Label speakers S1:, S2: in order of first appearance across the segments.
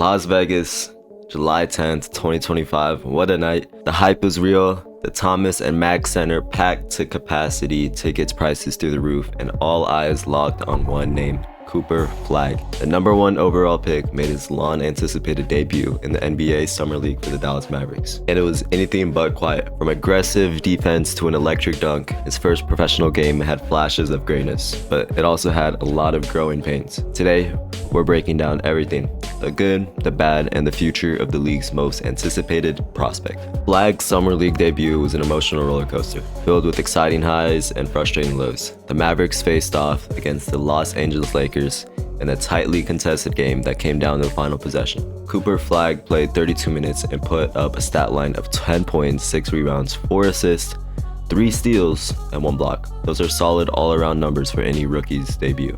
S1: Las Vegas, July 10th, 2025. What a night. The hype was real. The Thomas and Mack Center packed to capacity, tickets prices through the roof, and all eyes locked on one name, Cooper Flagg. The #1 overall pick made his long-anticipated debut in the NBA Summer League for the Dallas Mavericks. And it was anything but quiet. From aggressive defense to an electric dunk, his first professional game had flashes of greatness, but it also had a lot of growing pains. Today, we're breaking down everything, the good, the bad, and the future of the league's most anticipated prospect. Flagg's Summer League debut was an emotional roller coaster, filled with exciting highs and frustrating lows. The Mavericks faced off against the Los Angeles Lakers in a tightly contested game that came down to the final possession. Cooper Flagg played 32 minutes and put up a stat line of 10 points, 6 rebounds, 4 assists, 3 steals, and 1 block. Those are solid all-around numbers for any rookie's debut.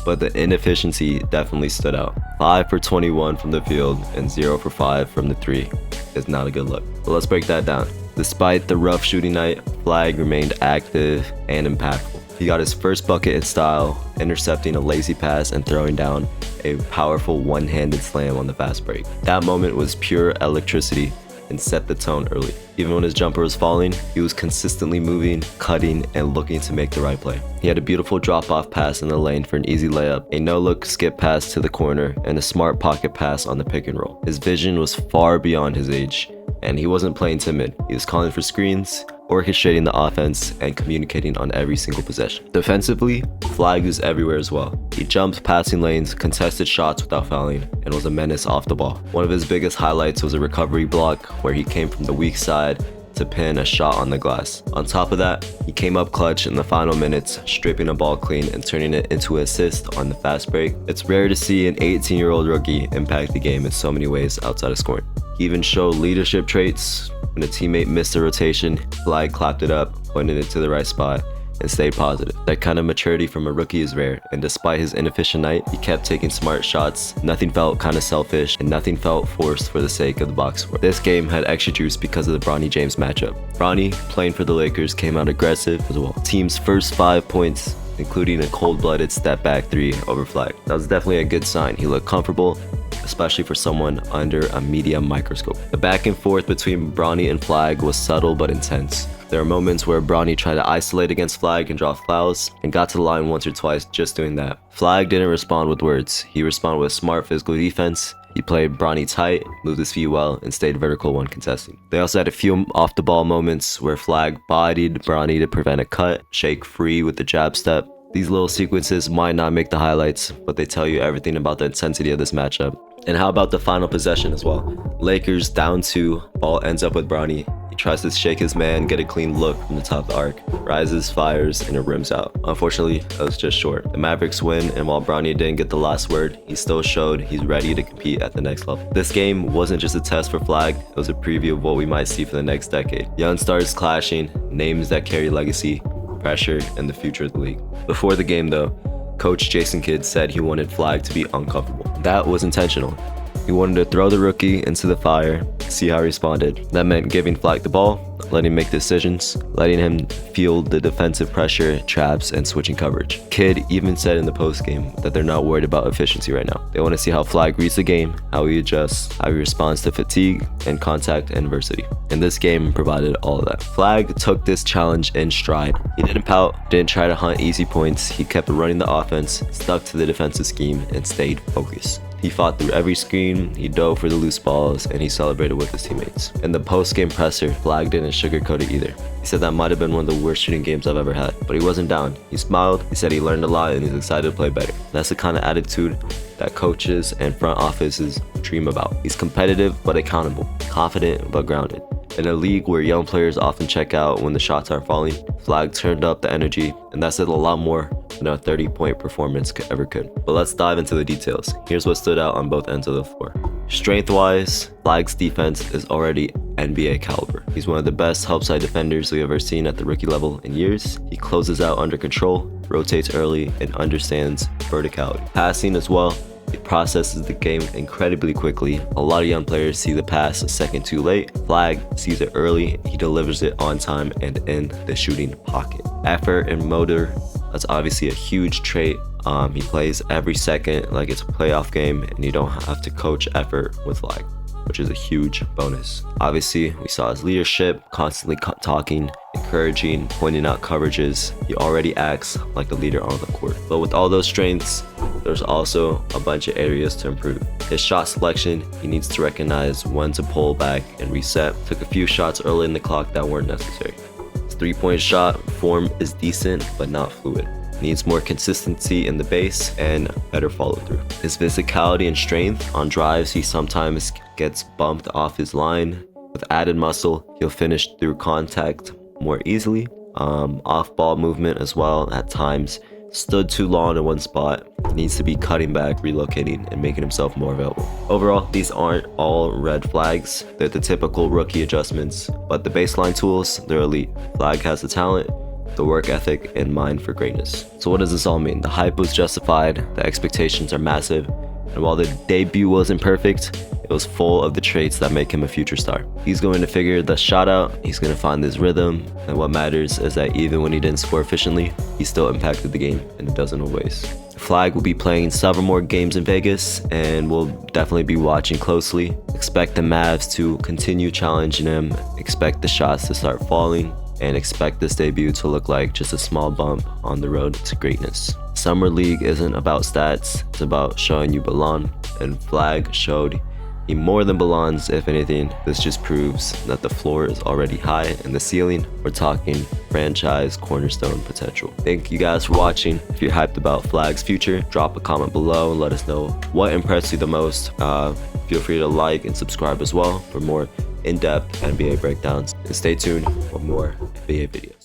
S1: But the inefficiency definitely stood out. 5 for 21 from the field and 0 for 5 from the 3 is not a good look. But let's break that down. Despite the rough shooting night, Flagg remained active and impactful. He got his first bucket in style, intercepting a lazy pass and throwing down a powerful one-handed slam on the fast break. That moment was pure electricity and set the tone early. Even when his jumper was falling, he was consistently moving, cutting, and looking to make the right play. He had a beautiful drop-off pass in the lane for an easy layup, a no-look skip pass to the corner, and a smart pocket pass on the pick and roll. His vision was far beyond his age, and he wasn't playing timid. He was calling for screens, orchestrating the offense, and communicating on every single possession. Defensively, Flagg was everywhere as well. He jumped passing lanes, contested shots without fouling, and was a menace off the ball. One of his biggest highlights was a recovery block where he came from the weak side to pin a shot on the glass. On top of that, he came up clutch in the final minutes, stripping a ball clean and turning it into an assist on the fast break. It's rare to see an 18-year-old rookie impact the game in so many ways outside of scoring. He even showed leadership traits. When a teammate missed a rotation, Flagg clapped it up, pointed it to the right spot, and stayed positive. That kind of maturity from a rookie is rare, and despite his inefficient night, he kept taking smart shots. Nothing felt kind of selfish, and nothing felt forced for the sake of the box score. This game had extra juice because of the Bronny James matchup. Bronny, playing for the Lakers, came out aggressive as well. Team's first 5 points, including a cold-blooded step-back 3 over Flagg. That was definitely a good sign. He looked comfortable, especially for someone under a media microscope. The back and forth between Bronny and Flagg was subtle but intense. There are moments where Bronny tried to isolate against Flagg and draw fouls, and got to the line once or twice just doing that. Flagg didn't respond with words. He responded with smart physical defense. He played Bronny tight, moved his feet well, and stayed vertical when contesting. They also had a few off-the-ball moments where Flagg bodied Bronny to prevent a cut, shake free with the jab step. These little sequences might not make the highlights, but they tell you everything about the intensity of this matchup. And how about the final possession as well? Lakers down 2, ball ends up with Bronny. He tries to shake his man, get a clean look from the top of the arc, rises, fires, and it rims out. Unfortunately, it was just short. The Mavericks win, and while Bronny didn't get the last word, he still showed he's ready to compete at the next level. This game wasn't just a test for Flagg, it was a preview of what we might see for the next decade. Young stars clashing, names that carry legacy, pressure, and the future of the league. Before the game though, Coach Jason Kidd said he wanted Flagg to be uncomfortable. That was intentional. He wanted to throw the rookie into the fire, see how he responded. That meant giving Flagg the ball, letting him make decisions, letting him feel the defensive pressure, traps, and switching coverage. Kidd even said in the postgame that they're not worried about efficiency right now. They want to see how Flagg reads the game, how he adjusts, how he responds to fatigue and contact and adversity. And this game provided all of that. Flagg took this challenge in stride. He didn't pout, didn't try to hunt easy points. He kept running the offense, stuck to the defensive scheme, and stayed focused. He fought through every screen, he dove for the loose balls, and he celebrated with his teammates. In the post-game presser, Flagg didn't sugarcoat it either. He said that might have been one of the worst shooting games I've ever had, but he wasn't down. He smiled, he said he learned a lot, and he's excited to play better. That's the kind of attitude that coaches and front offices dream about. He's competitive but accountable, confident but grounded. In a league where young players often check out when the shots aren't falling, Flagg turned up the energy, and that said a lot more than a 30-point performance ever could. But let's dive into the details. Here's what stood out on both ends of the floor. Strength-wise, Flagg's defense is already NBA caliber. He's one of the best help-side defenders we've ever seen at the rookie level in years. He closes out under control, rotates early, and understands verticality. Passing as well, he processes the game incredibly quickly. A lot of young players see the pass a second too late. Flagg sees it early, he delivers it on time and in the shooting pocket. Effort and motor, that's obviously a huge trait He plays every second like it's a playoff game, and you don't have to coach effort with Flagg, which is a huge bonus. Obviously, we saw his leadership, constantly talking, encouraging, pointing out coverages. He already acts like a leader on the court. But with all those strengths, there's also a bunch of areas to improve. His shot selection, he needs to recognize when to pull back and reset. Took a few shots early in the clock that weren't necessary. His three-point shot form is decent, but not fluid. Needs more consistency in the base and better follow through. His physicality and strength on drives, he sometimes gets bumped off his line. With added muscle, he'll finish through contact more easily. Off ball movement as well at times. Stood too long in one spot. He needs to be cutting back, relocating, and making himself more available. Overall, these aren't all red flags. They're the typical rookie adjustments, but the baseline tools, they're elite. Flagg has the talent, the work ethic, and mind for greatness. So what does this all mean? The hype was justified, the expectations are massive, and while the debut wasn't perfect, it was full of the traits that make him a future star. He's going to figure the shot out, he's going to find his rhythm, and what matters is that even when he didn't score efficiently, he still impacted the game in a dozen of ways. Flagg will be playing several more games in Vegas, and we'll definitely be watching closely. Expect the Mavs to continue challenging him, expect the shots to start falling, and expect this debut to look like just a small bump on the road to greatness. Summer League isn't about stats, it's about showing you belong, and Flagg showed he more than belongs. If anything, this just proves that the floor is already high and the ceiling, we're talking franchise cornerstone potential. Thank you guys for watching. If you're hyped about Flagg's future, drop a comment below and let us know what impressed you the most. Feel free to like and subscribe as well for more in-depth NBA breakdowns, and stay tuned for more NBA videos.